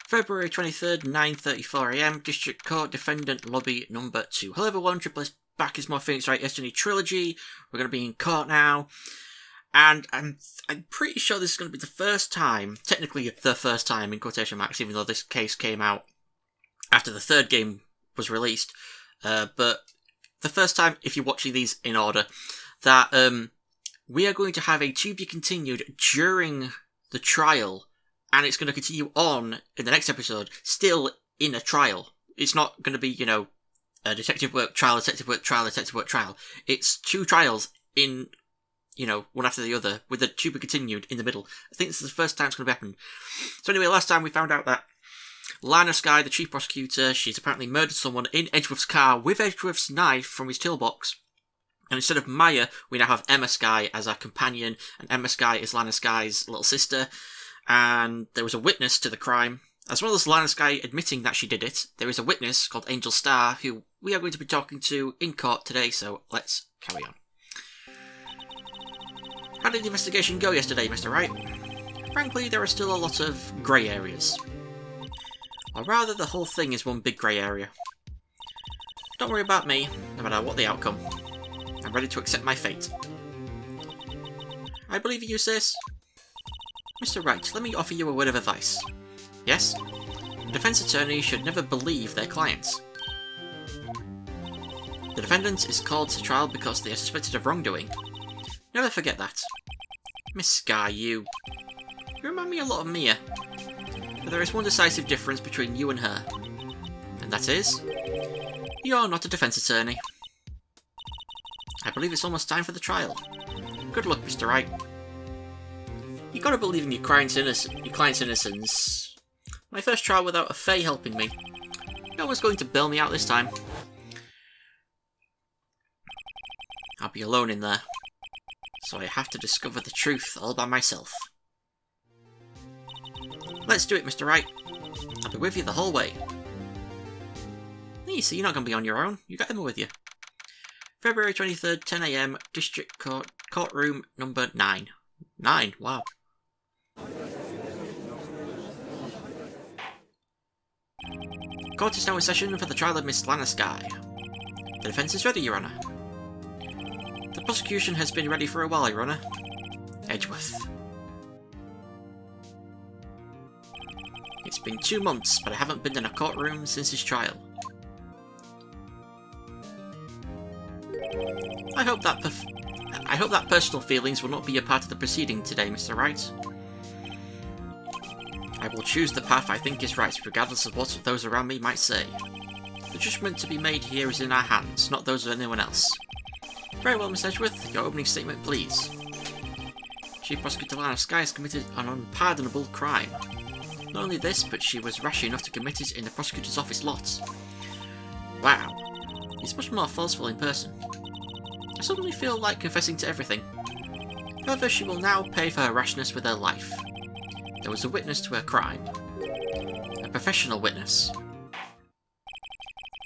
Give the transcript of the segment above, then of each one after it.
February 23rd, 9:34 AM, District Court, Defendant Lobby number 2. Hello everyone, Triple S back is more Phoenix Wright Destiny Trilogy. We're going to be in court now. And I'm pretty sure this is going to be the first time, technically the first time in quotation marks, even though this case came out after the third game was released. But the first time, if you're watching these in order, that we are going to have a to be continued during the trial. And it's going to continue on in the next episode, still in a trial. It's not going to be, a detective work, trial, detective work, trial, detective work, trial. It's two trials in, one after the other, with the to be continued in the middle. I think this is the first time it's going to happen. So anyway, last time we found out that Lana Skye, the chief prosecutor, she's apparently murdered someone in Edgeworth's car with Edgeworth's knife from his toolbox. And instead of Maya, we now have Emma Skye as our companion, and Emma Skye is Lana Skye's little sister. And there was a witness to the crime. As well as Lana Skye admitting that she did it, there is a witness called Angel Starr who we are going to be talking to in court today, so let's carry on. How did the investigation go yesterday, Mr. Wright? Frankly, there are still a lot of grey areas. Or rather, the whole thing is one big grey area. Don't worry about me, no matter what the outcome. I'm ready to accept my fate. I believe you, sis. Mr. Wright, let me offer you a word of advice. Yes? Defense attorneys should never believe their clients. The defendant is called to trial because they are suspected of wrongdoing. Never forget that. Miss Skye, you remind me a lot of Mia. But there is one decisive difference between you and her. And that is, you're not a defense attorney. I believe it's almost time for the trial. Good luck, Mr. Wright. You gotta believe in your client's innocence. My first trial without a Fae helping me. No one's going to bail me out this time. I'll be alone in there. So I have to discover the truth all by myself. Let's do it, Mr. Wright. I'll be with you the whole way. Hey, so you're not going to be on your own. You got Emma with you. February 23rd, 10 AM, District Court, Courtroom number 9. 9, wow. Court is now in session for the trial of Miss Lana Skye. The defence is ready, Your Honour. The prosecution has been ready for a while, Your Honour. Edgeworth. It's been 2 months, but I haven't been in a courtroom since his trial. I hope that personal feelings will not be a part of the proceeding today, Mr. Wright. I will choose the path I think is right, regardless of what those around me might say. The judgment to be made here is in our hands, not those of anyone else. Very well, Miss Edgeworth, your opening statement, please. Chief Prosecutor Lana Skye has committed an unpardonable crime. Not only this, but she was rash enough to commit it in the prosecutor's office lot. Wow. He's much more forceful in person. I suddenly feel like confessing to everything. However, she will now pay for her rashness with her life. There was a witness to her crime. A professional witness.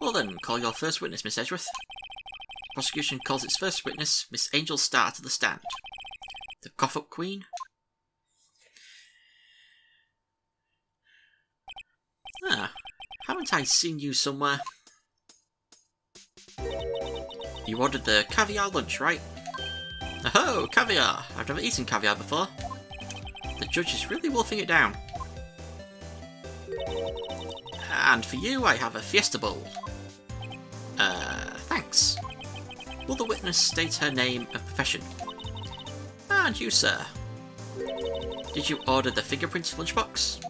Well then, call your first witness, Miss Edgeworth. The prosecution calls its first witness, Miss Angel Starr, to the stand. The cough-up queen? Ah, haven't I seen you somewhere? You ordered the caviar lunch, right? Oh, caviar! I've never eaten caviar before. The judge is really wolfing it down. And for you, I have a Fiesta Bowl. Thanks. Will the witness state her name and profession? And you, sir. Did you order the fingerprint lunchbox?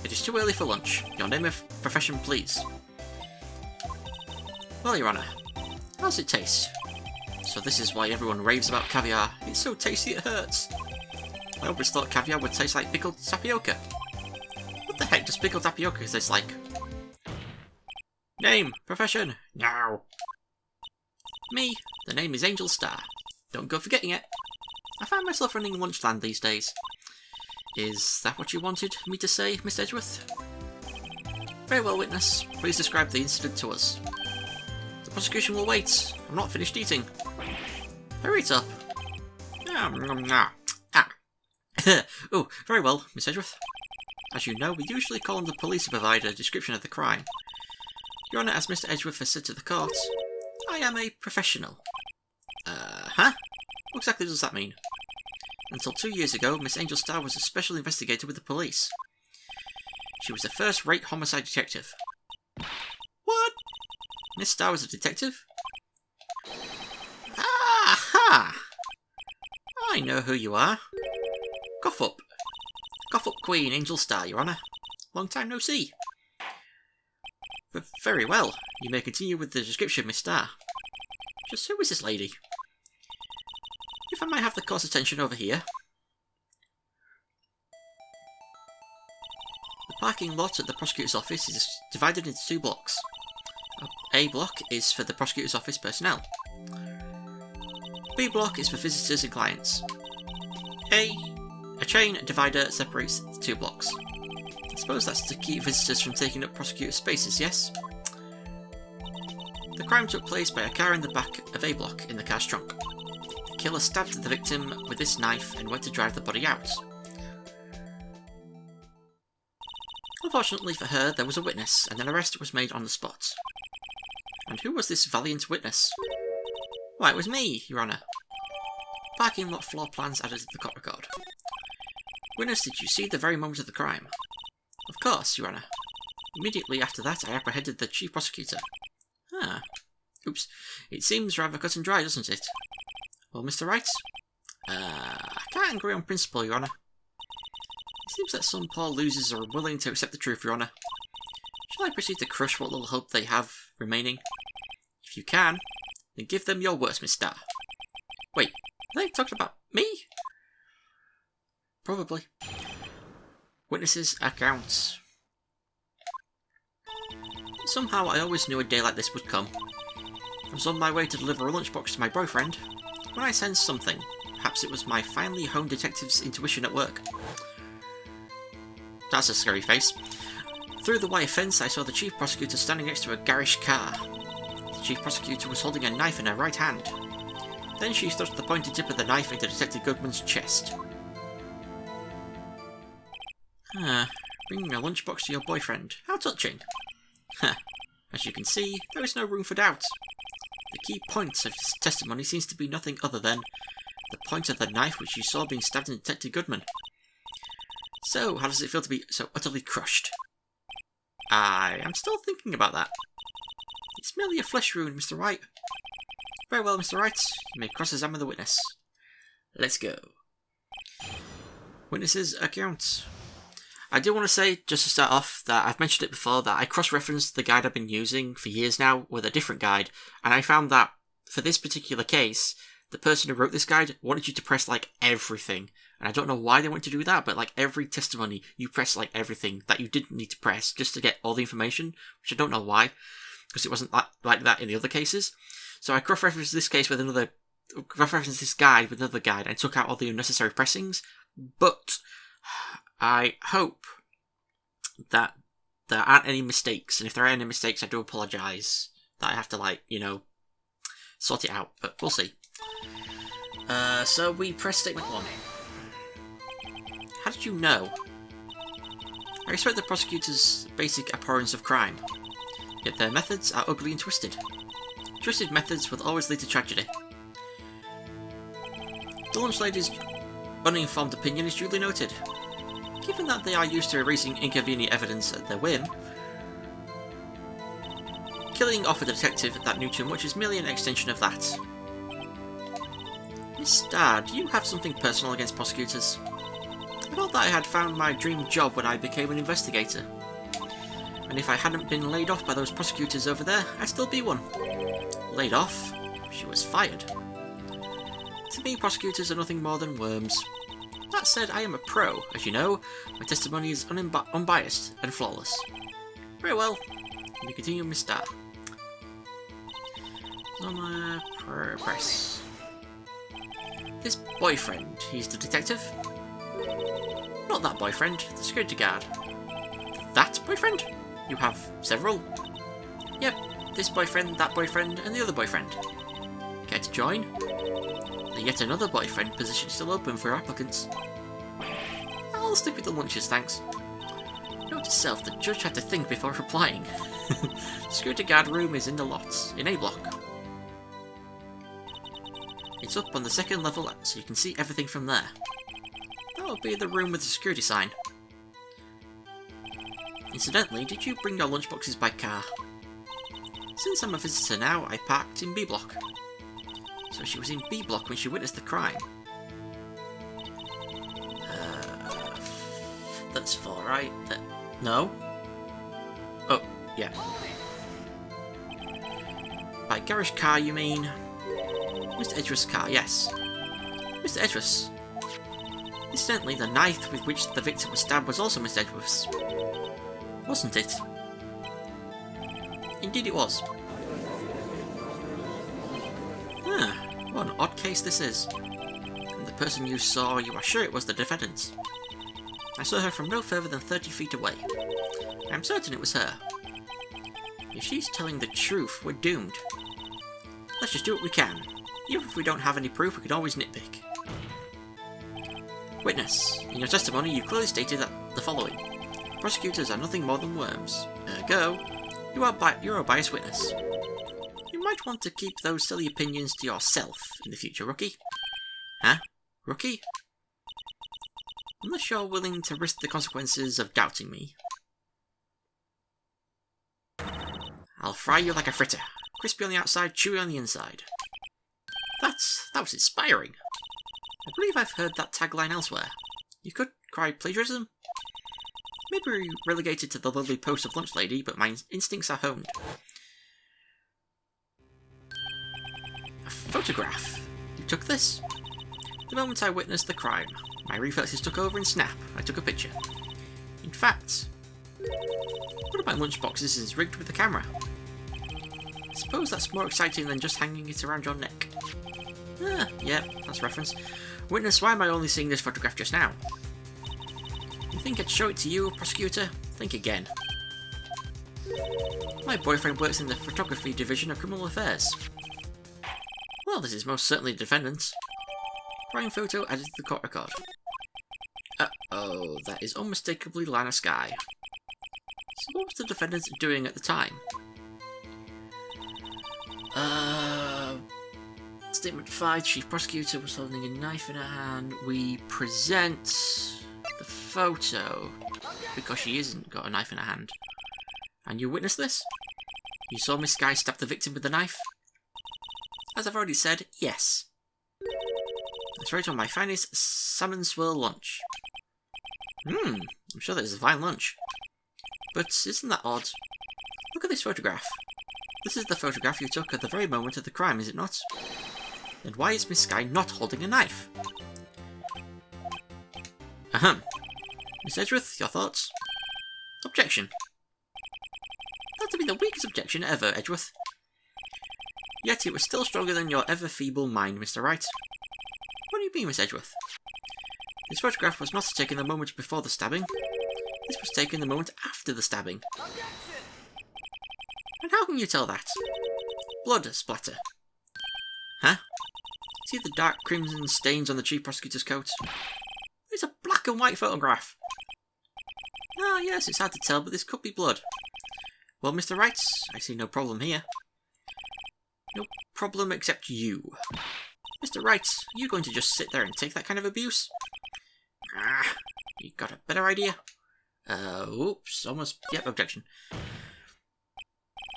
It is too early for lunch. Your name and profession, please. Well, Your Honour, how's it taste? So this is why everyone raves about caviar. It's so tasty it hurts. I always thought caviar would taste like pickled tapioca. What the heck does pickled tapioca taste like? Name, profession, now. Me, the name is Angel Starr. Don't go forgetting it. I find myself running lunchland these days. Is that what you wanted me to say, Miss Edgeworth? Very well, witness. Please describe the incident to us. The prosecution will wait. I'm not finished eating. Hurry it up. Oh, very well, Miss Edgeworth. As you know, we usually call on the police to provide a description of the crime. Your Honour, as Mr. Edgeworth has said to the court, I am a professional. Huh? What exactly does that mean? Until 2 years ago, Miss Angel Starr was a special investigator with the police. She was the first Wright homicide detective. What? Miss Starr was a detective? Aha! I know who you are. Cough up. Cough up Queen Angel Starr, Your Honour. Long time no see. Very well. You may continue with the description, Miss Starr. Just who is this lady? If I might have the court's attention over here. The parking lot at the prosecutor's office is divided into 2 blocks. A block is for the prosecutor's office personnel. B block is for visitors and clients. A chain divider separates the 2 blocks. I suppose that's to keep visitors from taking up prosecutor spaces, yes? The crime took place by a car in the back of A block in the car's trunk. The killer stabbed the victim with this knife and went to drive the body out. Unfortunately for her, there was a witness, and an arrest was made on the spot. And who was this valiant witness? Why, it was me, Your Honour. Parking lot floor plans added to the court record. Witness, did you see the very moment of the crime? Of course, Your Honour. Immediately after that, I apprehended the chief prosecutor. Ah. Oops. It seems rather cut and dry, doesn't it? Well, Mr. Wright? I can't agree on principle, Your Honour. It seems that some poor losers are unwilling to accept the truth, Your Honour. Shall I proceed to crush what little hope they have remaining? If you can, then give them your worst, Miss Starr. Wait, are they talking about me? Probably. Witnesses' accounts. Somehow I always knew a day like this would come. I was on my way to deliver a lunchbox to my boyfriend when I sensed something. Perhaps it was my finely honed detective's intuition at work. That's a scary face. Through the wire fence I saw the chief prosecutor standing next to a garish car. The chief prosecutor was holding a knife in her right hand. Then she thrust the pointed tip of the knife into Detective Goodman's chest. Bringing a lunchbox to your boyfriend. How touching. As you can see, there is no room for doubt. The key point of his testimony seems to be nothing other than the point of the knife which you saw being stabbed in Detective Goodman. So, how does it feel to be so utterly crushed? I am still thinking about that. It's merely a flesh wound, Mr. Wright. Very well, Mr. Wright. You may cross-examine the witness. Let's go. Witnesses' accounts. I do want to say, just to start off, that I've mentioned it before, that I cross-referenced the guide I've been using for years now with a different guide, and I found that, for this particular case, the person who wrote this guide wanted you to press, like, everything. And I don't know why they want to do that, but, like, every testimony, you press, like, everything that you didn't need to press just to get all the information, which I don't know why, because it wasn't like that in the other cases. So I cross-referenced this case with cross-referenced this guide with another guide, and took out all the unnecessary pressings, but I hope that there aren't any mistakes, and if there are any mistakes, I do apologise that I have to, like, you know, sort it out, but we'll see. So we press statement 1. How did you know? I respect the prosecutor's basic abhorrence of crime, yet their methods are ugly and twisted. Twisted methods will always lead to tragedy. The lunch lady's uninformed opinion is duly noted. Given that they are used to erasing inconvenient evidence at their whim, killing off a detective that knew too much is merely an extension of that. Miss Starr, do you have something personal against prosecutors? I thought that I had found my dream job when I became an investigator. And if I hadn't been laid off by those prosecutors over there, I'd still be one. Laid off? She was fired. To me, prosecutors are nothing more than worms. That said, I am a pro, as you know. My testimony is unbiased and flawless. Very well. Can you continue, Miss Starr? Press. This boyfriend, he's the detective? Not that boyfriend, the security guard. That boyfriend? You have several? Yep, this boyfriend, that boyfriend, and the other boyfriend. Care to join? The yet another boyfriend position is still open for applicants. I'll stick with the lunches, thanks. Note to self, the judge had to think before replying. Security guard room is in the lot, in A block. It's up on the second level, so you can see everything from there. That'll be the room with the security sign. Incidentally, did you bring your lunchboxes by car? Since I'm a visitor now, I parked in B block. So she was in B block when she witnessed the crime. That's 4, right? No? Oh, yeah. By garage car, you mean? Mr. Edgeworth's car, yes. Mr. Edgeworth's. Incidentally, the knife with which the victim was stabbed was also Mr. Edgeworth's. Wasn't it? Indeed it was. What an odd case this is. And the person you saw, you are sure it was the defendant. I saw her from no further than 30 feet away. I'm certain it was her. If she's telling the truth, we're doomed. Let's just do what we can. Even if we don't have any proof, we can always nitpick. Witness, in your testimony you clearly stated that the following. Prosecutors are nothing more than worms. Ergo, you're a biased witness. You might want to keep those silly opinions to yourself in the future, rookie. Huh? Rookie? Unless you're willing to risk the consequences of doubting me. I'll fry you like a fritter. Crispy on the outside, chewy on the inside. That was inspiring. I believe I've heard that tagline elsewhere. You could cry plagiarism? Maybe relegated to the lovely post of lunch lady, but my instincts are honed. A photograph. You took this? The moment I witnessed the crime, my reflexes took over and snap, I took a picture. In fact, one of my lunchboxes is rigged with a camera. I suppose that's more exciting than just hanging it around your neck. Yeah, that's a reference. Witness, why am I only seeing this photograph just now? You think I'd show it to you, prosecutor? Think again. My boyfriend works in the photography division of criminal affairs. Well, this is most certainly the defendant. Crime photo added to the court record. Uh-oh, that is unmistakably Lana Sky. So what was the defendant doing at the time? Statement 5, Chief Prosecutor was holding a knife in her hand. We present the photo because she isn't got a knife in her hand. And you witnessed this? You saw Miss Sky stab the victim with the knife? As I've already said, yes. That's right on my finest salmon swirl lunch. I'm sure that is a fine lunch. But isn't that odd? Look at this photograph. This is the photograph you took at the very moment of the crime, is it not? Then why is Miss Sky not holding a knife? Ahem. Miss Edgeworth, your thoughts? Objection. That'd be the weakest objection ever, Edgeworth. Yet it was still stronger than your ever-feeble mind, Mr. Wright. What do you mean, Miss Edgeworth? This photograph was not taken the moment before the stabbing. This was taken the moment after the stabbing. Objection! And how can you tell that? Blood splatter. Huh? See the dark crimson stains on the Chief Prosecutor's coat? It's a black and white photograph. Ah, yes, it's hard to tell, but this could be blood. Well, Mr. Wright, I see no problem here. No problem except you. Mr. Wright, are you going to just sit there and take that kind of abuse? You got a better idea? Oops, almost, yep, objection.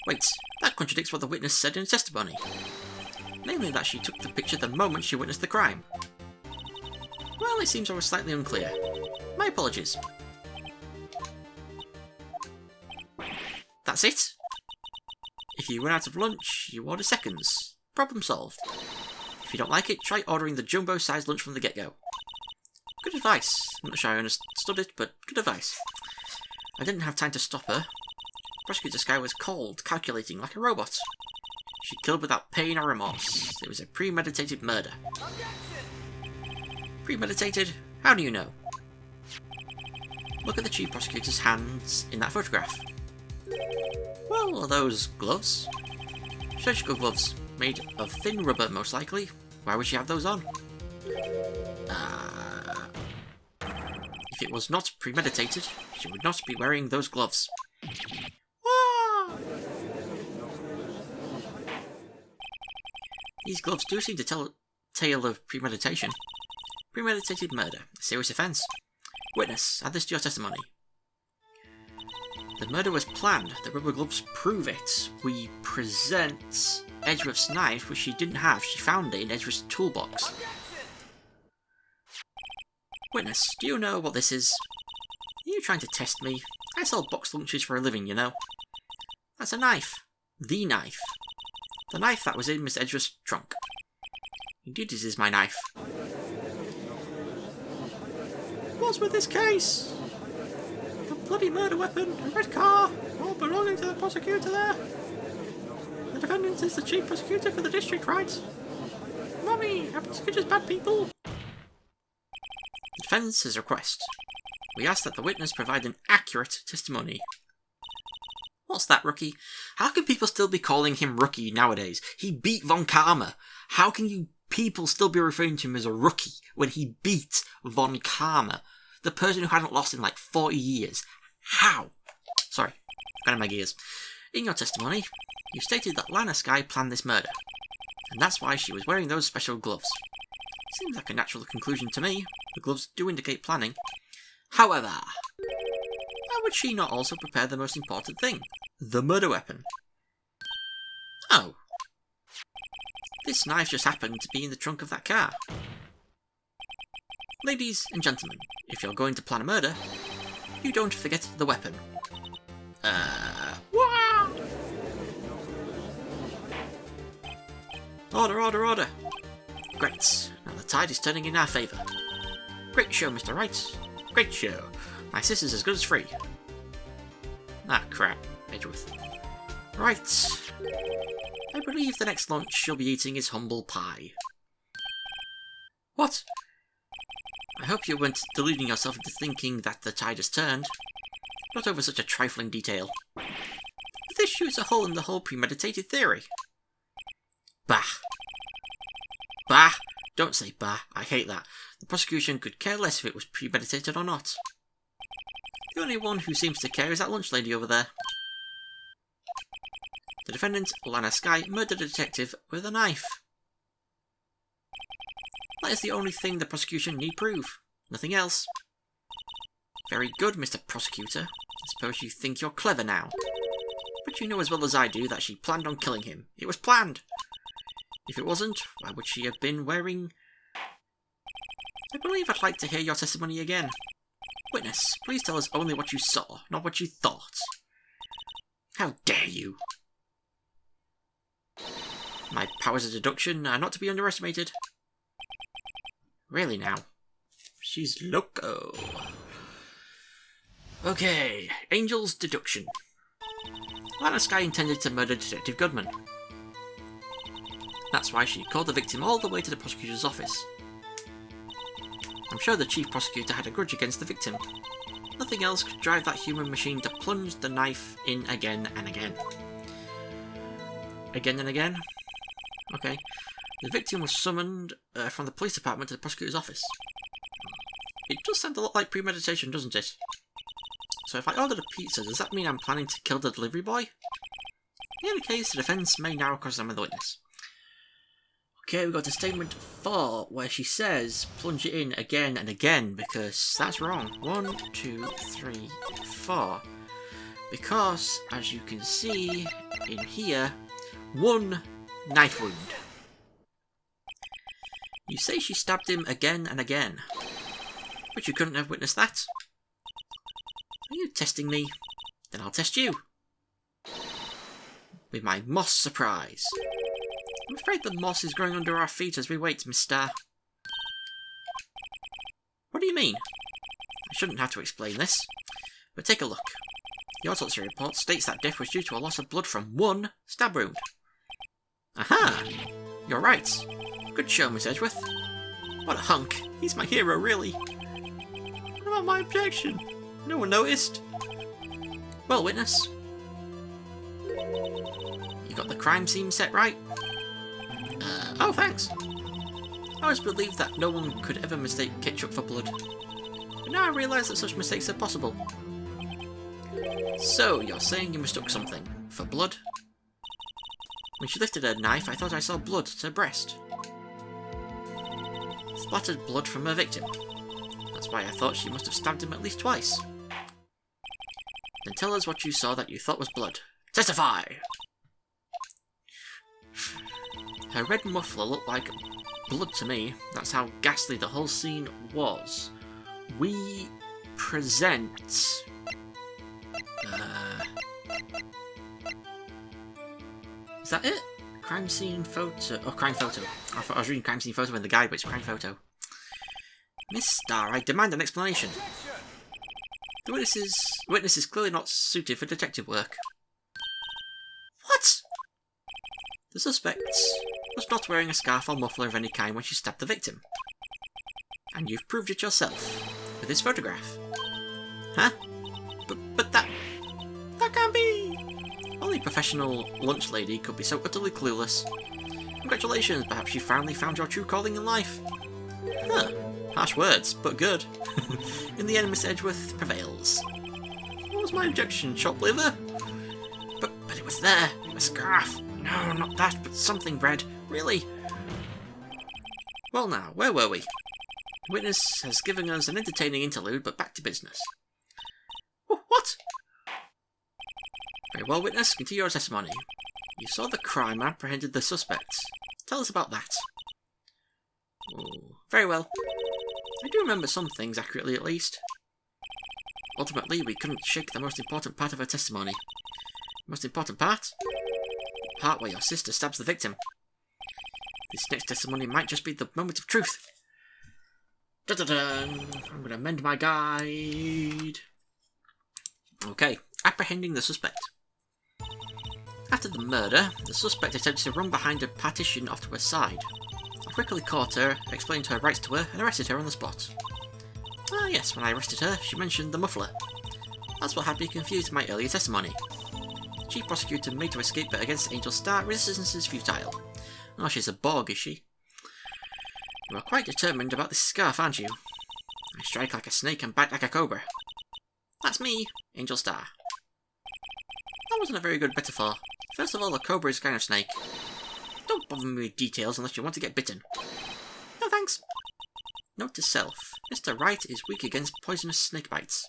Wait, that contradicts what the witness said in her testimony. Namely that she took the picture the moment she witnessed the crime. Well, it seems I was slightly unclear. My apologies. That's it? If you run out of lunch, you order seconds. Problem solved. If you don't like it, try ordering the jumbo-sized lunch from the get-go. Good advice. I'm not sure I understood it, but good advice. I didn't have time to stop her. Prosecutor Sky was cold, calculating like a robot. She killed without pain or remorse. It was a premeditated murder. Premeditated? How do you know? Look at the Chief Prosecutor's hands in that photograph. Well, are those gloves? Surgical gloves, made of thin rubber most likely. Why would she have those on? If it was not premeditated, she would not be wearing those gloves. Wah! These gloves do seem to tell a tale of premeditation. Premeditated murder, a serious offence. Witness, add this to your testimony. The murder was planned. The rubber gloves prove it. We present Edgeworth's knife, which she didn't have. She found it in Edgeworth's toolbox. Witness, do you know what this is? Are you trying to test me? I sell box lunches for a living, you know. That's a knife. The knife. The knife that was in Miss Edgeworth's trunk. Indeed, this is my knife. What's with this case? A bloody murder weapon, a red car, all belonging to the prosecutor there. The defendant is the chief prosecutor for the district, right? Mommy, are prosecutors bad people? The defence's request. We ask that the witness provide an accurate testimony. What's that, Rookie? How can people still be calling him Rookie nowadays? He beat Von Karma. How can you people still be referring to him as a rookie when he beat Von Karma, the person who hadn't lost in like 40 years? How? Sorry, got in my gears. In your testimony, you stated that Lana Skye planned this murder, and that's why she was wearing those special gloves. Seems like a natural conclusion to me. The gloves do indicate planning. However, why would she not also prepare the most important thing? The murder weapon. Oh. This knife just happened to be in the trunk of that car. Ladies and gentlemen, if you're going to plan a murder, you don't forget the weapon. Wah! Order, order, order. Great. Now the tide is turning in our favour. Great show, Mr. Wright. Great show. My sister's as good as free. Ah, crap. Edgeworth. Right. I believe the next lunch she'll be eating is humble pie. What? I hope you weren't deluding yourself into thinking that the tide has turned. Not over such a trifling detail. But this shoots a hole in the whole premeditated theory. Bah. Bah. Don't say bah. I hate that. The prosecution could care less if it was premeditated or not. The only one who seems to care is that lunch lady over there. The defendant, Lana Skye, murdered a detective with a knife. That is the only thing the prosecution need prove. Nothing else. Very good, Mr. Prosecutor. I suppose you think you're clever now. But you know as well as I do that she planned on killing him. It was planned. If it wasn't, why would she have been wearing... I believe I'd like to hear your testimony again. Witness, please tell us only what you saw, not what you thought. How dare you! My powers of deduction are not to be underestimated. Really now. She's loco. Okay, Angel's deduction. Lana Skye intended to murder Detective Goodman. That's why she called the victim all the way to the prosecutor's office. I'm sure the chief prosecutor had a grudge against the victim. Nothing else could drive that human machine to plunge the knife in again and again. Again and again? Okay. The victim was summoned from the police department to the prosecutor's office. It does sound a lot like premeditation, doesn't it? So if I ordered a pizza, does that mean I'm planning to kill the delivery boy? In any case, the defence may now cross-examine the witness. Okay, we got to statement 4, where she says plunge it in again and again, because that's wrong. 1, 2, 3, 4. Because, as you can see in here, 1 knife wound. You say she stabbed him again and again, but you couldn't have witnessed that. Are you testing me? Then I'll test you. With my moss surprise. I'm afraid the moss is growing under our feet as we wait, Miss Starr. What do you mean? I shouldn't have to explain this, but take a look. The autopsy report states that death was due to a loss of blood from 1 stab wound. Aha! You're right. Good show, Miss Edgeworth. What a hunk. He's my hero, really. What about my objection? No one noticed. Well, witness. You got the crime scene set right? Oh, thanks. I always believed that no one could ever mistake ketchup for blood. But now I realise that such mistakes are possible. So, you're saying you mistook something for blood? When she lifted her knife, I thought I saw blood at her breast. Splattered blood from her victim. That's why I thought she must have stabbed him at least twice. Then tell us what you saw that you thought was blood. Testify! Her red muffler looked like blood to me. That's how ghastly the whole scene was. We present... Is that it? Crime scene photo. Oh, crime photo. I thought I was reading crime scene photo in the guide, but it's crime photo. Miss Starr, I demand an explanation. The witness is clearly not suited for detective work. What? The suspect was not wearing a scarf or muffler of any kind when she stabbed the victim. And you've proved it yourself with this photograph. Huh? But that can't be. Only a professional lunch lady could be so utterly clueless. Congratulations, perhaps you finally found your true calling in life. Huh. Harsh words, but good. In the end, Miss Edgeworth prevails. What was my objection, shoplifter? But it was there. A scarf. No, not that, but something red. Really? Well now, where were we? The witness has given us an entertaining interlude, but back to business. What? Very well, witness, continue your testimony. You saw the crime and apprehended the suspects. Tell us about that. Oh, very well. I do remember some things accurately, at least. Ultimately, we couldn't shake the most important part of her testimony. Most important part? The part where your sister stabs the victim. This next testimony might just be the moment of truth. Da-da-da! I'm going to amend my guide. Okay, apprehending the suspect. After the murder, the suspect attempted to run behind a partition off to her side. I quickly caught her, explained her rights to her, and arrested her on the spot. Ah yes, when I arrested her, she mentioned the muffler. That's what had me confused in my earlier testimony. The chief prosecutor made to escape, but against Angel Star, resistance is futile. Oh, she's a Borg, is she? You are quite determined about this scarf, aren't you? I strike like a snake and bite like a cobra. That's me, Angel Star. That wasn't a very good metaphor. First of all, a cobra is a kind of snake. Don't bother me with details unless you want to get bitten. No thanks. Note to self. Mr. Wright is weak against poisonous snake bites.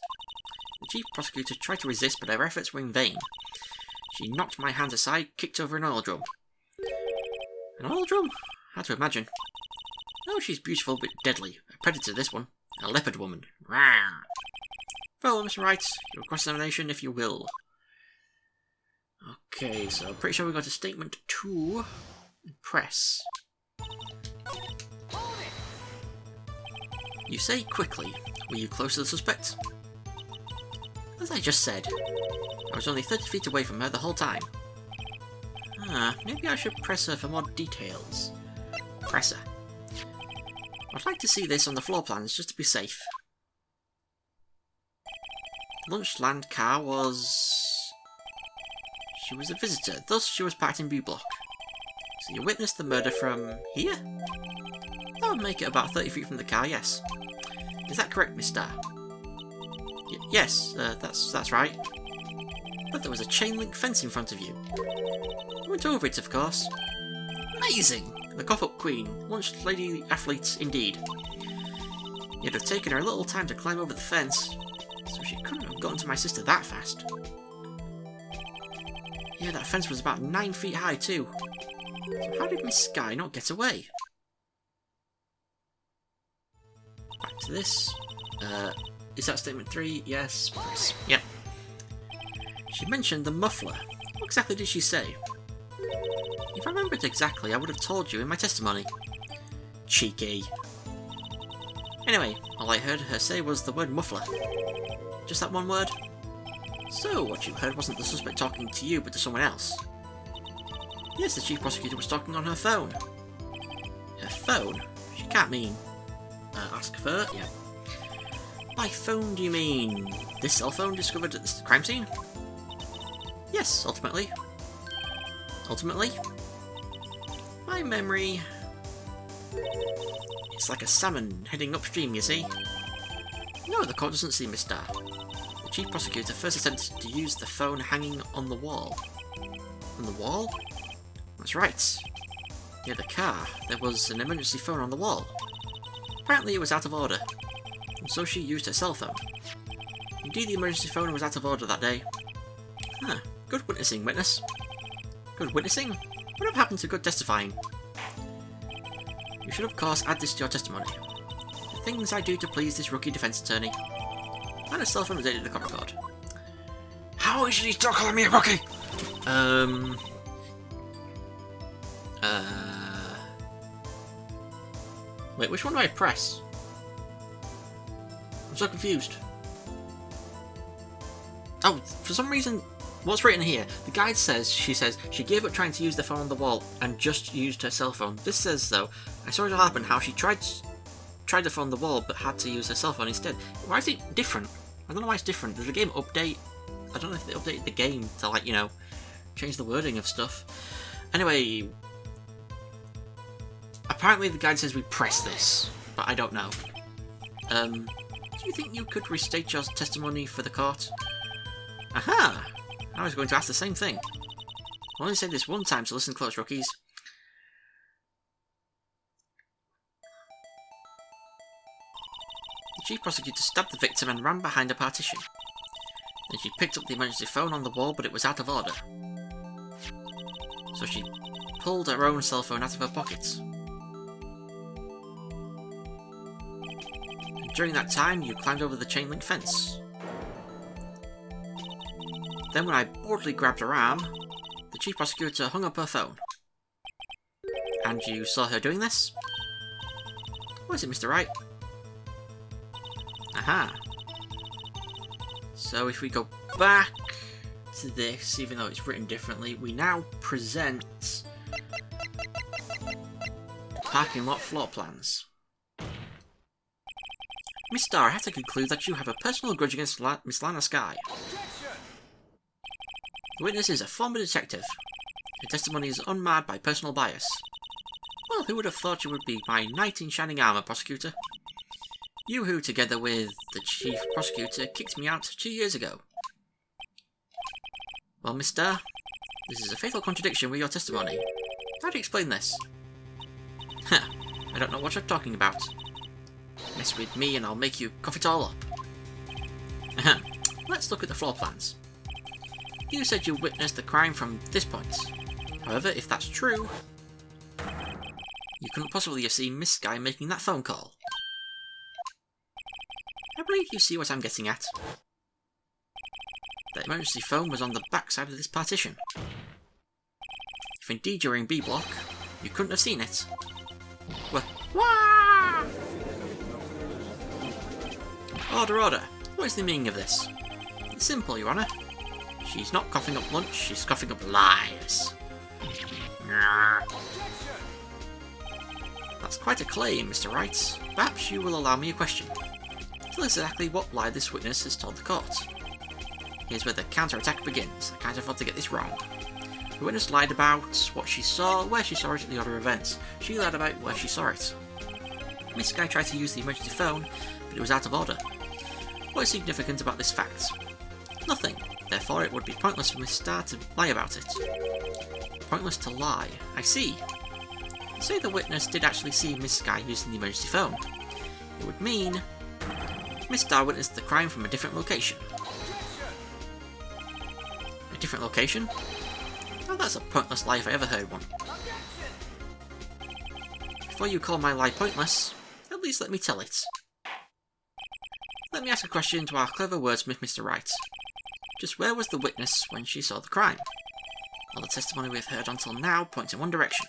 The chief prosecutor tried to resist, but her efforts were in vain. She knocked my hands aside, kicked over an oil drum. An oil drum? Hard to imagine. Oh, she's beautiful but deadly. A predator, this one. A leopard woman. Rawr. Well, Mr. Wright, your cross-examination, if you will. Okay, so I'm pretty sure we got a statement 2. Press. You say quickly. Were you close to the suspect? As I just said, I was only 30 feet away from her the whole time. Maybe I should press her for more details. Press her. I'd like to see this on the floor plans just to be safe. Lunchland car was... She was a visitor, thus she was parked in B block. So you witnessed the murder from here? That would make it about 30 feet from the car, yes. Is that correct, Miss Starr? Yes, that's right. But there was a chain link fence in front of you. I went over it, of course. Amazing! The cough-up queen, lunch lady athlete indeed. It'd have taken her a little time to climb over the fence, so she couldn't have gotten to my sister that fast. Yeah, that fence was about 9 feet high too. So how did Miss Sky not get away? Back to this. Is that statement 3? Yes. Yep. She mentioned the muffler. What exactly did she say? If I remembered exactly, I would have told you in my testimony. Cheeky. Anyway, all I heard her say was the word muffler. Just that one word? So, what you heard wasn't the suspect talking to you, but to someone else? Yes, the chief prosecutor was talking on her phone. Her phone? She can't mean... ask for? Yeah. By phone do you mean... this cell phone discovered at the crime scene? Yes, ultimately. Ultimately? My memory... It's like a salmon heading upstream, you see? No, the court doesn't see Miss Starr. The chief prosecutor first attempted to use the phone hanging on the wall. On the wall? That's right. Near the car, there was an emergency phone on the wall. Apparently it was out of order, and so she used her cell phone. Indeed, the emergency phone was out of order that day. Huh. Good witnessing, witness. Good witnessing? Whatever happened to good testifying? You should, of course, add this to your testimony. The things I do to please this rookie defense attorney. And a cell phone was added to the court record. How is he still calling me a rookie? Wait, which one do I press? I'm so confused. Oh, for some reason, what's written here? The guide says, she gave up trying to use the phone on the wall and just used her cell phone. This says, though, I saw it all happen, how she tried the phone on the wall but had to use her cell phone instead. Why is it different? I don't know why it's different. Does the game update? I don't know if they updated the game to, like, you know, change the wording of stuff. Anyway, apparently the guide says we press this, but I don't know. Do you think you could restate your testimony for the court? Aha! I was going to ask the same thing. I'll only say this one time, so listen close, rookies. The chief prosecutor stabbed the victim and ran behind a partition. Then she picked up the emergency phone on the wall, but it was out of order. So she pulled her own cell phone out of her pocket. And during that time, you climbed over the chain link fence. Then when I boldly grabbed her arm, the chief prosecutor hung up her phone. And you saw her doing this? What is it, Mr. Wright? Aha. So if we go back to this, even though it's written differently, we now present parking lot floor plans. Miss Starr, I have to conclude that you have a personal grudge against Miss Lana Skye. The witness is a former detective. Her testimony is unmarred by personal bias. Well, who would have thought you would be my knight in shining armour, prosecutor? You who, together with the chief prosecutor, kicked me out 2 years ago. Well, Miss Starr, this is a fatal contradiction with your testimony. How do you explain this? Huh, I don't know what you're talking about. Mess with me and I'll make you cough it all up. Let's look at the floor plans. You said you witnessed the crime from this point. However, if that's true, you couldn't possibly have seen Miss Skye making that phone call. I believe you see what I'm getting at. The emergency phone was on the back side of this partition. If indeed you're in B block, you couldn't have seen it. Wah! Order, order. What is the meaning of this? It's simple, Your Honour. She's not coughing up lunch, she's coughing up lies. That's quite a claim, Mr. Wright. Perhaps you will allow me a question. Tell us exactly what lie this witness has told the court. Here's where the counter-attack begins. I can't afford to get this wrong. The witness lied about what she saw, where she saw it at the other events. She lied about where she saw it. Miss Skye tried to use the emergency phone, but it was out of order. What is significant about this fact? Nothing. Therefore, it would be pointless for Miss Starr to lie about it. Pointless to lie. I see. Say the witness did actually see Miss Skye using the emergency phone. It would mean Miss Starr witnessed the crime from a different location. A different location? Oh, that's a pointless lie if I ever heard one. Before you call my lie pointless, at least let me tell it. Let me ask a question to our clever wordsmith, Mr. Wright. Just where was the witness when she saw the crime? All the testimony we've heard until now points in one direction.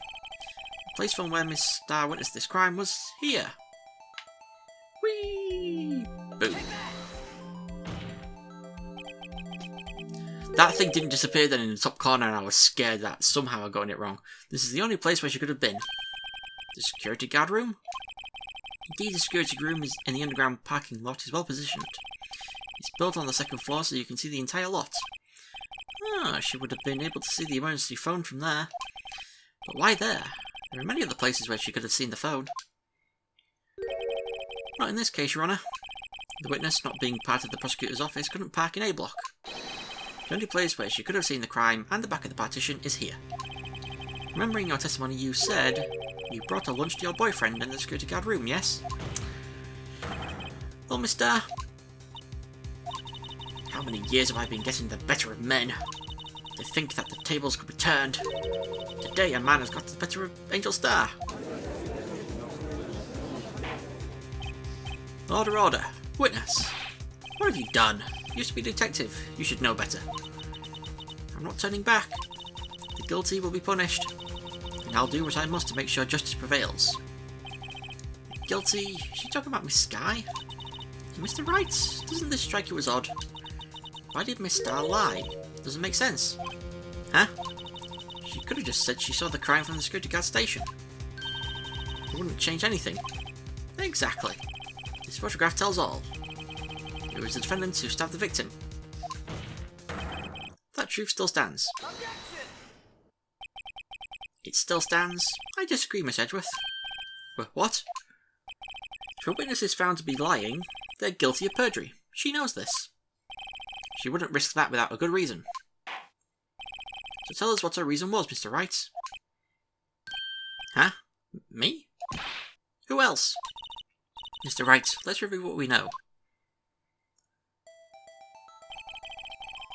The place from where Miss Starr witnessed this crime was here. Whee! Boom. That thing didn't disappear then in the top corner and I was scared that somehow I got it wrong. This is the only place where she could have been. The security guard room? Indeed, the security room is in the underground parking lot is well positioned. It's built on the second floor so you can see the entire lot. Ah, she would have been able to see the emergency phone from there. But why there? There are many other places where she could have seen the phone. Not in this case, Your Honour. The witness, not being part of the prosecutor's office, couldn't park in A block. The only place where she could have seen the crime and the back of the partition is here. Remembering your testimony, you said you brought a lunch to your boyfriend in the security guard room, yes? Well, mister, how many years have I been getting the better of men? To think that the tables could be turned. Today a man has got the better of Angel Star. Order, order. Witness. What have you done? You used to be a detective. You should know better. I'm not turning back. The guilty will be punished. And I'll do what I must to make sure justice prevails. Guilty? Is she talking about Miss Sky? Mr. Wright, doesn't this strike you as odd? Why did Miss Star lie? Doesn't make sense. Huh? She could have just said she saw the crime from the security guard station. It wouldn't change anything. Exactly. This photograph tells all. It was the defendant who stabbed the victim. That truth still stands. It still stands. I disagree, Miss Edgeworth. What? If a witness is found to be lying, they're guilty of perjury. She knows this. She wouldn't risk that without a good reason. So tell us what her reason was, Mr. Wright. Huh? Me? Who else? Mr. Wright, let's review what we know.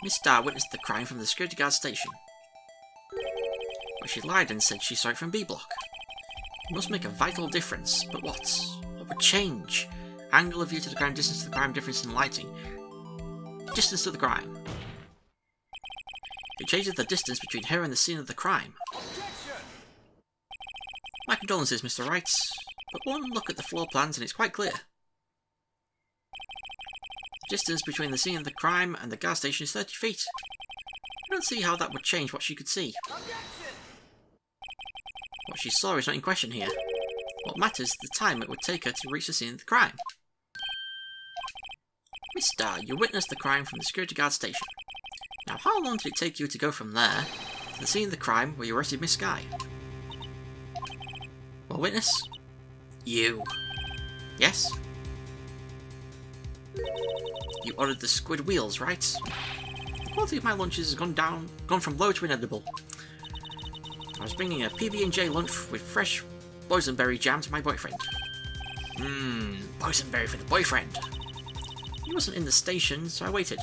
Miss Starr witnessed the crime from the security guard station. But she lied and said she saw it from B block. It must make a vital difference, but what? What would change? Angle of view to the crime, distance to the crime, difference in lighting. Distance to the crime. It changes the distance between her and the scene of the crime. My condolences, Mr. Wright, but one look at the floor plans and it's quite clear. The distance between the scene of the crime and the gas station is 30 feet. I don't see how that would change what she could see. What she saw is not in question here. What matters is the time it would take her to reach the scene of the crime. Miss Starr, you witnessed the crime from the security guard station. Now, how long did it take you to go from there to the scene of the crime where you arrested Miss Sky? Well, witness? You. Yes? You ordered the squid wheels, right? The quality of my lunches has gone from low to inedible. I was bringing a PB&J lunch with fresh boysenberry jam to my boyfriend. Boysenberry for the boyfriend. He wasn't in the station, so I waited.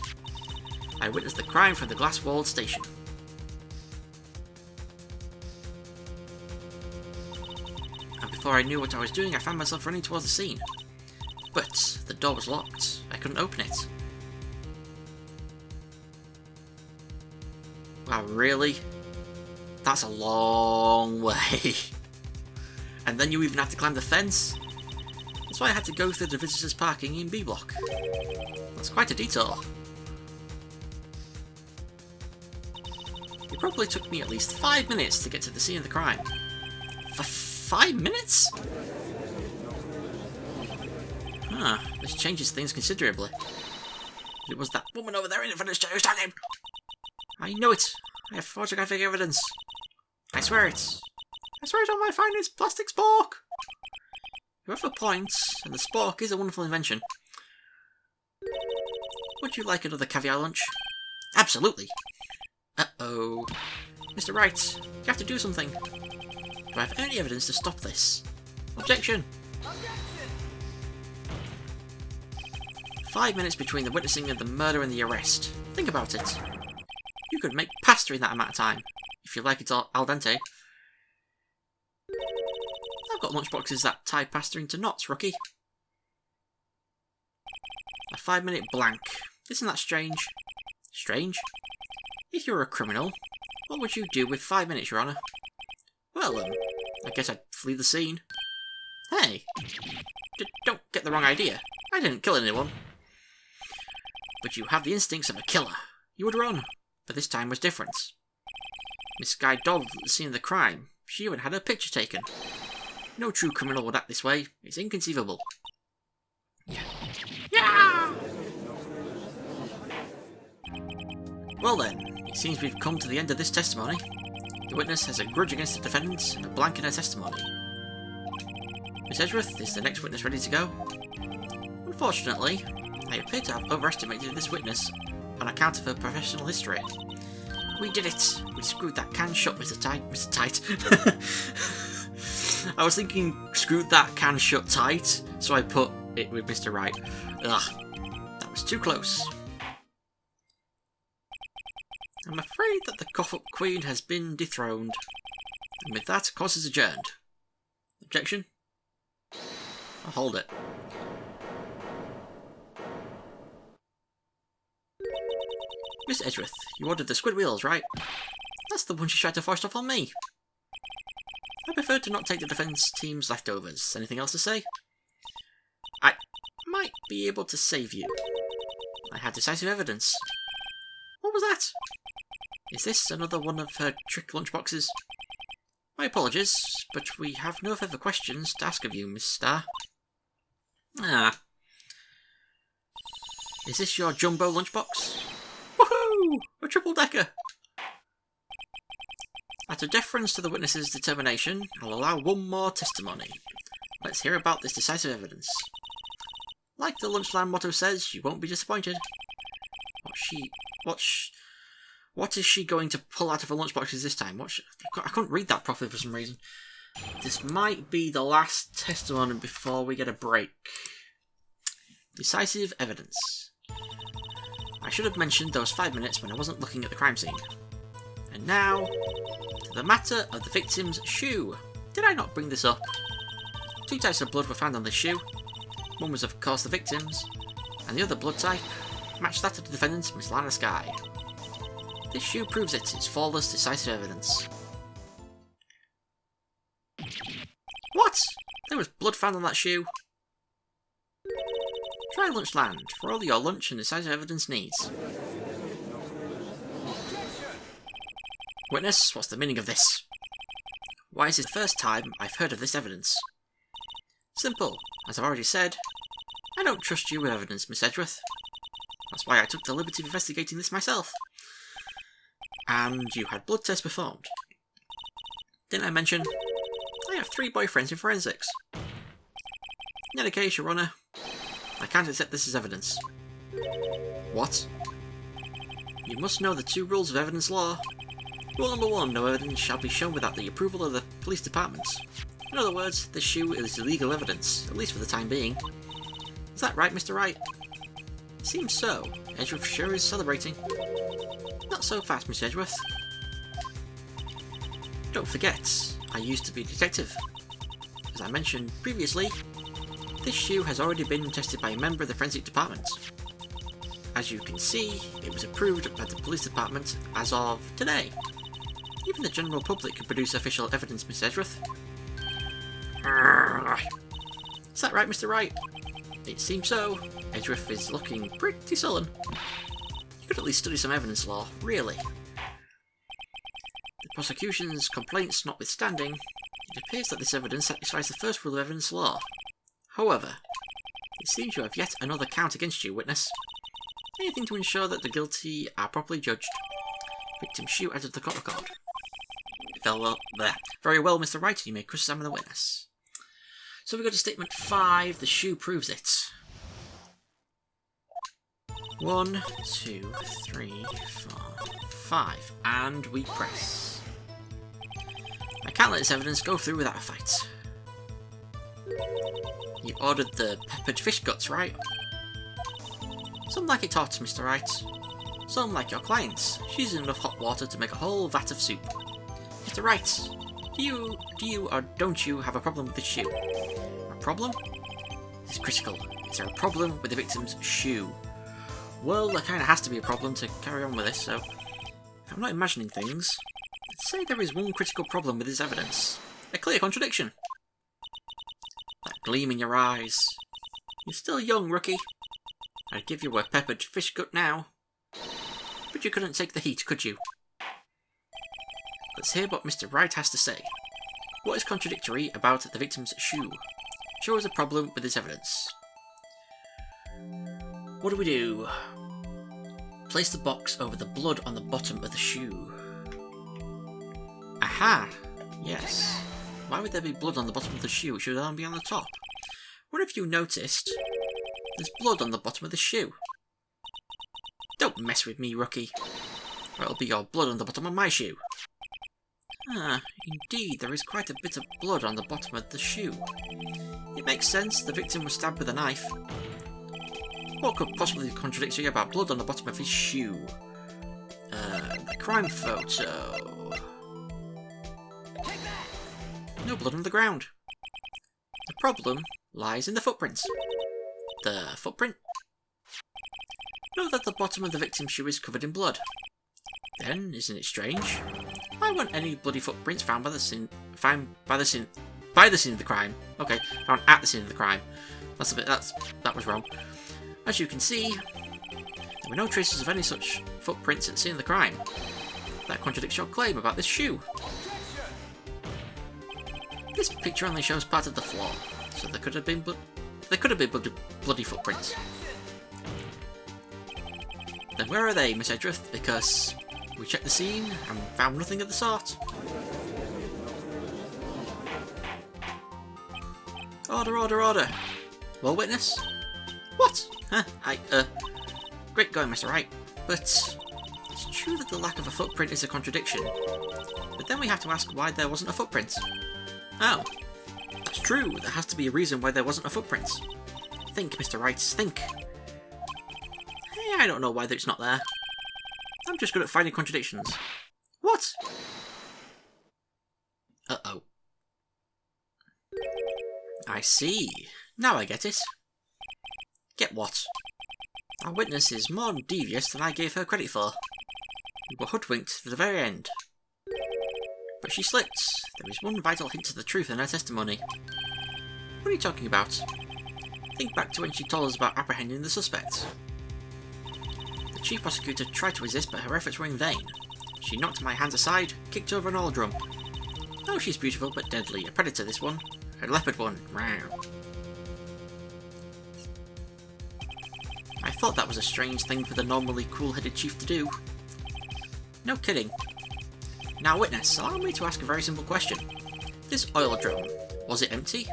I witnessed the crime from the glass-walled station. And before I knew what I was doing, I found myself running towards the scene. But the door was locked. I couldn't open it. Wow, really? That's a long way. And then you even had to climb the fence? That's why I had to go through the visitors' parking in B block. That's quite a detour. It probably took me at least 5 minutes to get to the scene of the crime. For 5 minutes? Huh, this changes things considerably. It was that woman over there in front of the chair who's talking! I know it! I have photographic evidence! I swear it! I swear it on my finest plastic spork! You have a point, and the spork is a wonderful invention. Would you like another caviar lunch? Absolutely! Uh-oh. Mr. Wright, you have to do something. Do I have any evidence to stop this? Objection! 5 minutes between the witnessing of the murder and the arrest. Think about it. You could make pasta in that amount of time, if you like it al dente. I've got lunchboxes that tie pasta into knots, rookie. A 5-minute blank. Isn't that strange? Strange? If you were a criminal, what would you do with 5 minutes, Your Honour? Well, I guess I'd flee the scene. Hey! Don't get the wrong idea. I didn't kill anyone. But you have the instincts of a killer. You would run. But this time was different. Miss Sky dawdled at the scene of the crime. She even had her picture taken. No true criminal would act this way. It's inconceivable. Yeah! Well then, it seems we've come to the end of this testimony. The witness has a grudge against the defendant and a blank in her testimony. Miss Edgeworth, is the next witness ready to go? Unfortunately, I appear to have overestimated this witness on account of her professional history. We did it! We screwed that can shut, Mr. Tight. I was thinking screwed that can shut tight, so I put it with Mr. Wright. Ugh, that was too close. I'm afraid that the cough-up queen has been dethroned. And with that, course is adjourned. Objection? I'll hold it. Miss Edgeworth, you ordered the squid wheels, right? That's the one she tried to force off on me. I prefer to not take the defence team's leftovers. Anything else to say? I might be able to save you. I had decisive evidence. What was that? Is this another one of her trick lunchboxes? My apologies, but we have no further questions to ask of you, Miss Starr. Ah. Is this your jumbo lunchbox? Woohoo! A triple-decker! Out of deference to the witness's determination, I'll allow one more testimony. Let's hear about this decisive evidence. Like the Lunchland motto says, you won't be disappointed. What is she going to pull out of her lunchboxes this time? I couldn't read that properly for some reason. This might be the last testimony before we get a break. Decisive evidence. I should have mentioned those 5 minutes when I wasn't looking at the crime scene. And now, to the matter of the victim's shoe. Did I not bring this up? 2 types of blood were found on this shoe. One was of course the victim's, and the other blood type matched that of the defendant, Miss Lana Skye. This shoe proves it. It's flawless, decisive evidence. What? There was blood found on that shoe? Try Lunchland for all your lunch and decisive evidence needs. Witness, what's the meaning of this? Why is it the first time I've heard of this evidence? Simple. As I've already said, I don't trust you with evidence, Miss Edgeworth. That's why I took the liberty of investigating this myself. And you had blood tests performed. Didn't I mention? I have 3 boyfriends in forensics. In any case, Your Honour, I can't accept this as evidence. What? You must know the 2 rules of evidence law. Rule number 1, no evidence shall be shown without the approval of the police department. In other words, this shoe is illegal evidence, at least for the time being. Is that right, Mr. Wright? It seems so. Edgeworth sure is celebrating. Not so fast, Miss Edgeworth. Don't forget, I used to be a detective. As I mentioned previously, this shoe has already been tested by a member of the forensic department. As you can see, it was approved by the police department as of today. Even the general public can produce official evidence, Miss Edgeworth. Is that right, Mr. Wright? It seems so. Edgeworth is looking pretty sullen. You could at least study some evidence law, really. The prosecution's complaints notwithstanding, it appears that this evidence satisfies the first rule of evidence law. However, it seems you have yet another count against you, witness. Anything to ensure that the guilty are properly judged. Victim's shoe added to the court record. Very well, Mr. Wright, you may cross-examine the witness. So we go to statement 5, the shoe proves it. 1, 2, 3, 4, 5, and we press. I can't let this evidence go through without a fight. You ordered the peppered fish guts, right? Some like it hot, Mr. Wright. Some like your clients. She's in enough hot water to make a whole vat of soup. Mr. Wright, do you or don't you have a problem with this shoe? A problem? It's critical. Is there a problem with the victim's shoe? Well, there kind of has to be a problem to carry on with this, so if I'm not imagining things, let's say there is one critical problem with this evidence. A clear contradiction. That gleam in your eyes. You're still young, rookie. I'd give you a peppered fish gut now. But you couldn't take the heat, could you? Let's hear what Mr. Wright has to say. What is contradictory about the victim's shoe? Show us a problem with this evidence. What do? Place the box over the blood on the bottom of the shoe. Aha! Yes. Why would there be blood on the bottom of the shoe? It should only be on the top. What have you noticed? There's blood on the bottom of the shoe. Don't mess with me, rookie, or it'll be your blood on the bottom of my shoe. Ah, indeed, there is quite a bit of blood on the bottom of the shoe. It makes sense, the victim was stabbed with a knife. What could possibly contradict you about blood on the bottom of his shoe? The crime photo. No blood on the ground. The problem lies in the footprints. The footprint? Note that the bottom of the victim's shoe is covered in blood. Then, isn't it strange? Why weren't any bloody footprints found by the scene of the crime? Okay, found at the scene of the crime. That was wrong. As you can see, there were no traces of any such footprints at the scene of the crime. That contradicts your claim about this shoe. This picture only shows part of the floor, so there could have been bloody footprints. Then where are they, Miss Edgeworth? Because we checked the scene and found nothing of the sort. Order, order, order. Well, witness? What? Huh? Great going, Mr. Wright. But it's true that the lack of a footprint is a contradiction. But then we have to ask why there wasn't a footprint. Oh, that's true. There has to be a reason why there wasn't a footprint. Think, Mr. Wright, think. Hey, I don't know why it's not there. I'm just good at finding contradictions. What? Uh-oh. I see. Now I get it. Get what? Our witness is more devious than I gave her credit for. We were hoodwinked to the very end. But she slipped. There is one vital hint to the truth in her testimony. What are you talking about? Think back to when she told us about apprehending the suspect. The chief prosecutor tried to resist, but her efforts were in vain. She knocked my hands aside, kicked over an oil drum. Oh, she's beautiful but deadly. A predator, this one. A leopard one. Wow. I thought that was a strange thing for the normally cool-headed chief to do. No kidding. Now, witness, allow me to ask a very simple question. This oil drum, was it empty?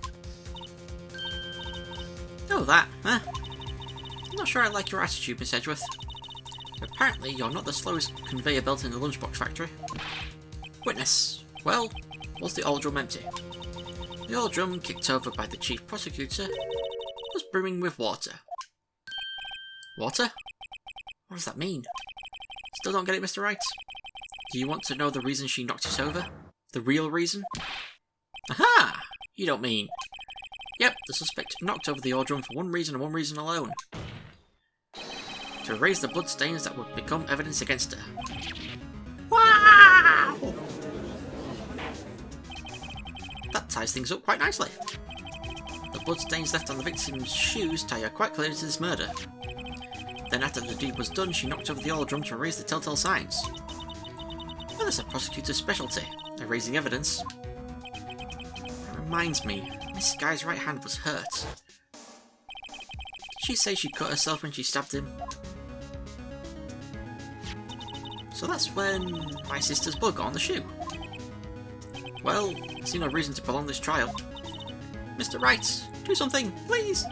Oh, that, huh? I'm not sure I like your attitude, Miss Edgeworth. Apparently, you're not the slowest conveyor belt in the lunchbox factory. Witness, well, was the oil drum empty? The oil drum, kicked over by the chief prosecutor, was brimming with water. Water? What does that mean? Still don't get it, Mr. Wright? Do you want to know the reason she knocked it over? The real reason? Aha! You don't mean... Yep, the suspect knocked over the oil drum for one reason and one reason alone. To erase the blood stains that would become evidence against her. Wow! That ties things up quite nicely. The blood stains left on the victim's shoes tie her quite clearly to this murder. Then after the deed was done, she knocked over the oil drum to erase the telltale signs. Well, that's a prosecutor's specialty, erasing evidence. That reminds me, Miss Guy's right hand was hurt. Did she say she cut herself when she stabbed him? So that's when my sister's blood got on the shoe. Well, I see no reason to prolong this trial. Mr. Wright, do something, please!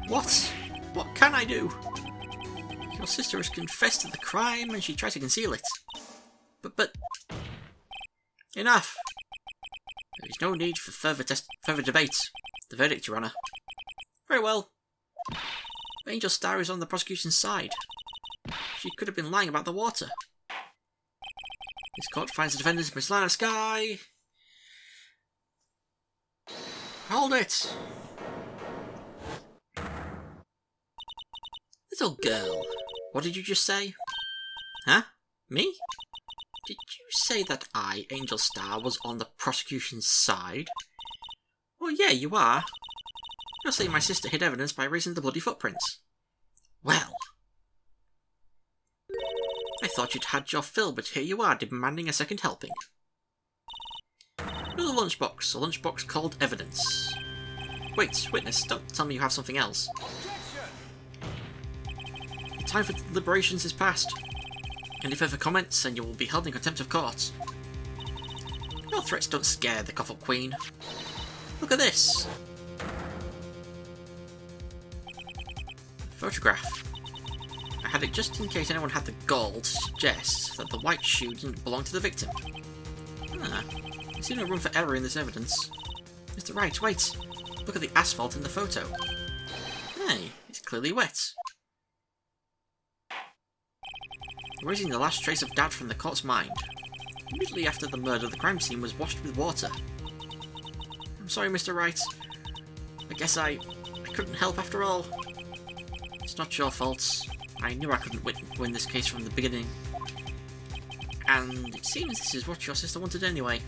What? What can I do? Your sister has confessed to the crime and she tried to conceal it. But... Enough! There is no need for further debate. The verdict, Your Honour. Very well. Angel Star is on the prosecution's side. She could have been lying about the water. This court finds the defendant Miss Lana Sky. Hold it! Little girl, what did you just say? Huh? Me? Did you say that I, Angel Star, was on the prosecution's side? Well, yeah, you are. You're saying my sister hid evidence by erasing the bloody footprints. Well. I thought you'd had your fill, but here you are, demanding a second helping. Another lunchbox, a lunchbox called evidence. Wait, witness, don't tell me you have something else. The time for deliberations is past. Any further comments and you will be held in contempt of court. Your threats don't scare the Coffle Queen. Look at this. photograph. I had it just in case anyone had the gall to suggest that the white shoe didn't belong to the victim. Ah, I see no room for error in this evidence. Mr. Wright, wait! Look at the asphalt in the photo. Hey, it's clearly wet. Erasing the last trace of doubt from the court's mind. Immediately after the murder, the crime scene was washed with water. I'm sorry, Mr. Wright. I guess I couldn't help after all. It's not your fault. I knew I couldn't win this case from the beginning. And it seems this is what your sister wanted anyway.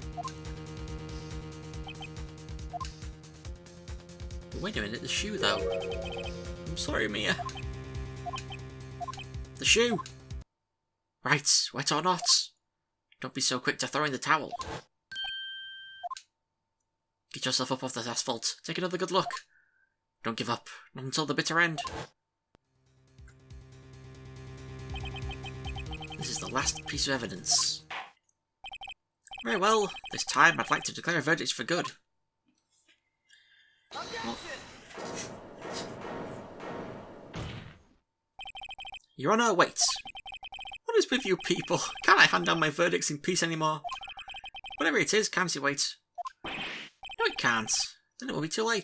But wait a minute, the shoe though. I'm sorry, Mia. The shoe! Right, wet or not. Don't be so quick to throw in the towel. Get yourself up off that asphalt. Take another good look. Don't give up. Not until the bitter end. This is the last piece of evidence. Very well. This time I'd like to declare a verdict for good. Well, Your Honour, wait. What is with you people? Can't I hand down my verdicts in peace anymore? Whatever it is, can't you wait? No, it can't. Then it will be too late.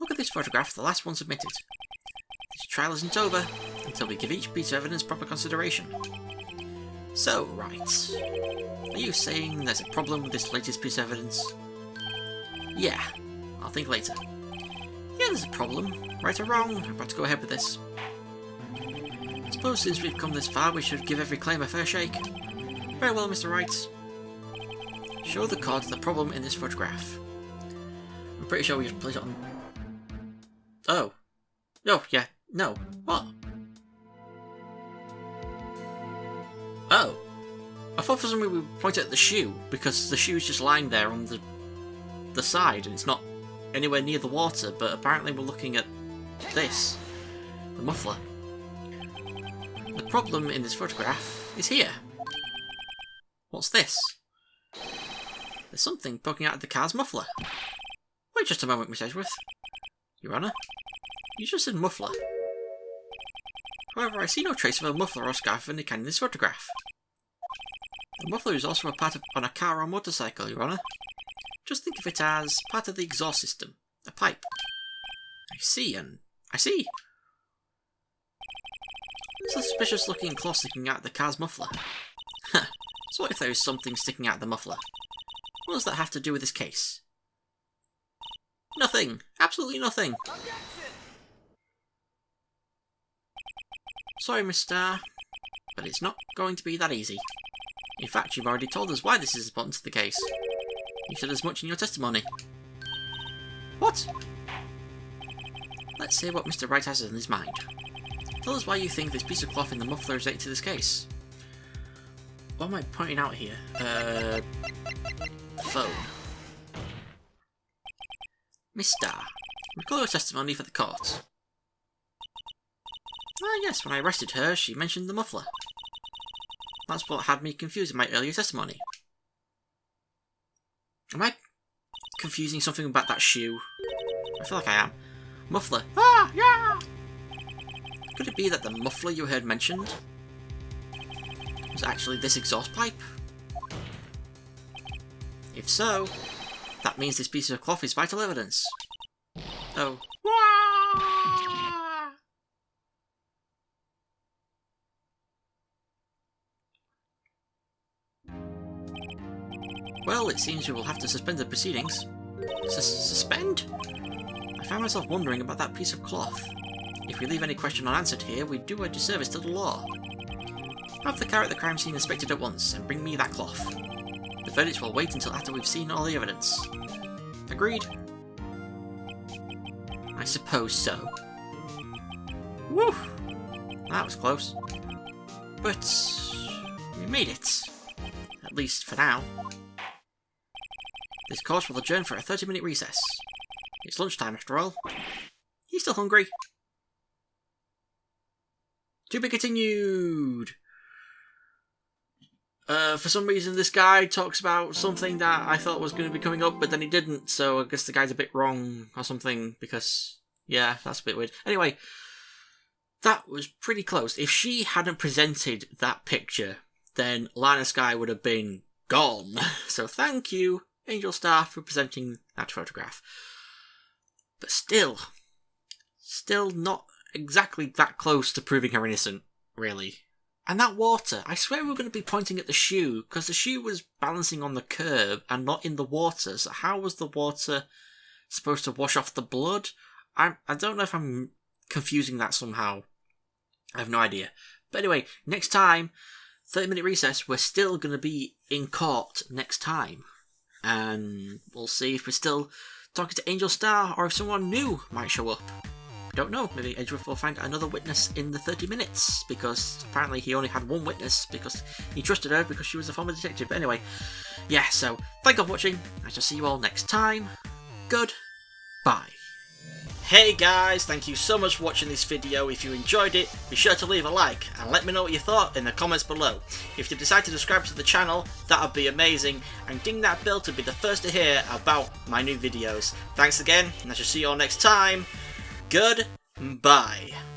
Look at this photograph, the last one submitted. This trial isn't over until we give each piece of evidence proper consideration. So, right. Are you saying there's a problem with this latest piece of evidence? Yeah. I'll think later. Yeah, there's a problem. Right or wrong, I'm about to go ahead with this. I suppose since we've come this far, we should give every claim a fair shake. Very well, Mr. Wright. Show the court the problem in this photograph. I'm pretty sure we just put it on... Oh. Oh, yeah. No. What? Oh. I thought for some reason we pointed at the shoe, because the shoe's just lying there on the side, and it's not anywhere near the water, but apparently we're looking at this. The muffler. The problem in this photograph is here. What's this? There's something poking out of the car's muffler. Wait just a moment, Miss Edgeworth. Your Honour, you just said muffler. However, I see no trace of a muffler or scarf of any kind in this photograph. The muffler is also a part of on a car or motorcycle, Your Honour. Just think of it as part of the exhaust system, a pipe. I see, and I see. There's a suspicious looking claw sticking out of the car's muffler. Huh. So what if there is something sticking out of the muffler? What does that have to do with this case? Nothing! Absolutely nothing! Sorry, Miss Starr, but it's not going to be that easy. In fact, you've already told us why this is important to the case. You said as much in your testimony. What? Let's hear what Mr. Wright has in his mind. Tell us why you think this piece of cloth in the muffler is related to this case. What am I pointing out here? The phone. Miss Starr, recall your testimony for the court. Ah yes, when I arrested her, she mentioned the muffler. That's what had me confused in my earlier testimony. Am I confusing something about that shoe? I feel like I am. Muffler. Ah, yeah! Could it be that the muffler you heard mentioned was actually this exhaust pipe? If so, that means this piece of cloth is vital evidence. Oh. Well, it seems we will have to suspend the proceedings. Suspend? I found myself wondering about that piece of cloth. If we leave any question unanswered here, we do a disservice to the law. Have the car at the crime scene inspected at once, and bring me that cloth. The verdict will wait until after we've seen all the evidence. Agreed? I suppose so. Woo! That was close. But we made it. At least for now. This course will adjourn for a 30-minute recess. It's lunchtime after all. You still hungry? To be continued! For some reason this guy talks about something that I thought was going to be coming up, but then he didn't, so I guess the guy's a bit wrong or something, because, yeah, that's a bit weird. Anyway, That was pretty close. If she hadn't presented that picture, then Line of Sky would have been gone. So thank you, Angel Star, for presenting that photograph. But still not exactly that close to proving her innocent, really. And that water, I swear we were going to be pointing at the shoe, because the shoe was balancing on the curb and not in the water. So how was the water supposed to wash off the blood? I don't know if I'm confusing that somehow. I have no idea. But anyway, next time, 30-minute recess, we're still going to be in court next time. And we'll see if we're still talking to Angel Star or if someone new might show up. I don't know, maybe Edgeworth will find another witness in the 30 minutes, because apparently he only had one witness because he trusted her because she was a former detective. But anyway, yeah, so thank you for watching. I shall see you all next time. Goodbye. Hey guys, thank you so much for watching this video. If you enjoyed it, be sure to leave a like and let me know what you thought in the comments below. If you decide to subscribe to the channel, that would be amazing, and ding that bell to be the first to hear about my new videos. Thanks again, and I shall see you all next time. Goodbye.